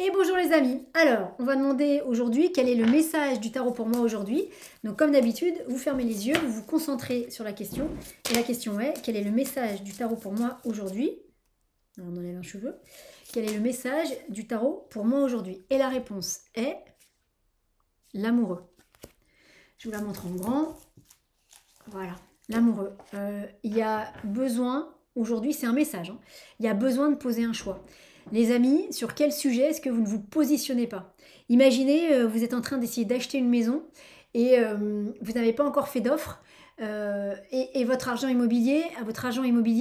Et bonjour les amis. Alors, on va demander aujourd'hui quel est le message du tarot pour moi aujourd'hui. Donc comme d'habitude, vous fermez les yeux, vous vous concentrez sur la question. Et la question est, quel est le message du tarot pour moi aujourd'hui? On enlève un cheveu. Quel est le message du tarot pour moi aujourd'hui? Et la réponse est l'amoureux. Je vous la montre en grand. Voilà, l'amoureux. Il y a besoin, aujourd'hui c'est un message, hein, il y a besoin de poser un choix. Les amis, sur quel sujet est-ce que vous ne vous positionnez pas? Imaginez, vous êtes en train d'essayer d'acheter une maison et vous n'avez pas encore fait d'offre. Et votre agent immobilier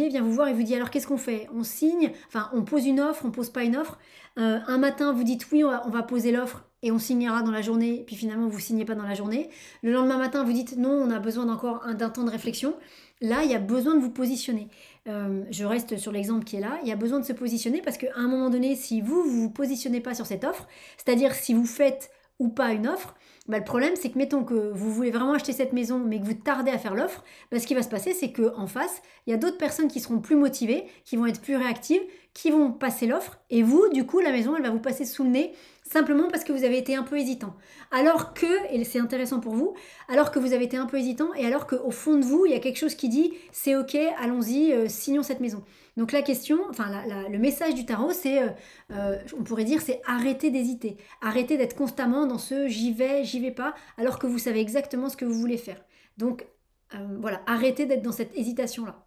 vient vous voir et vous dit alors qu'est-ce qu'on fait? On signe, enfin on pose une offre, on pose pas une offre. Un matin vous dites oui on va poser l'offre et on signera dans la journée, puis finalement vous signez pas dans la journée. Le lendemain matin vous dites non on a besoin d'encore d'un temps de réflexion. Là il y a besoin de vous positionner. Je reste sur l'exemple qui est là, il y a besoin de se positionner parce qu'à un moment donné si vous positionnez pas sur cette offre, c'est-à-dire si vous faites ou pas une offre, bah, le problème, c'est que mettons que vous voulez vraiment acheter cette maison, mais que vous tardez à faire l'offre, bah, ce qui va se passer, c'est qu'en face, il y a d'autres personnes qui seront plus motivées, qui vont être plus réactives, qui vont passer l'offre, et vous, du coup, la maison, elle va vous passer sous le nez, simplement parce que vous avez été un peu hésitant. Alors que, et c'est intéressant pour vous, alors que vous avez été un peu hésitant, et alors qu'au fond de vous, il y a quelque chose qui dit, c'est ok, allons-y, signons cette maison. Donc la question, enfin le message du tarot, c'est, on pourrait dire, c'est arrêter d'hésiter, arrêter d'être constamment dans ce j'y vais pas, alors que vous savez exactement ce que vous voulez faire. Donc voilà, arrêtez d'être dans cette hésitation-là.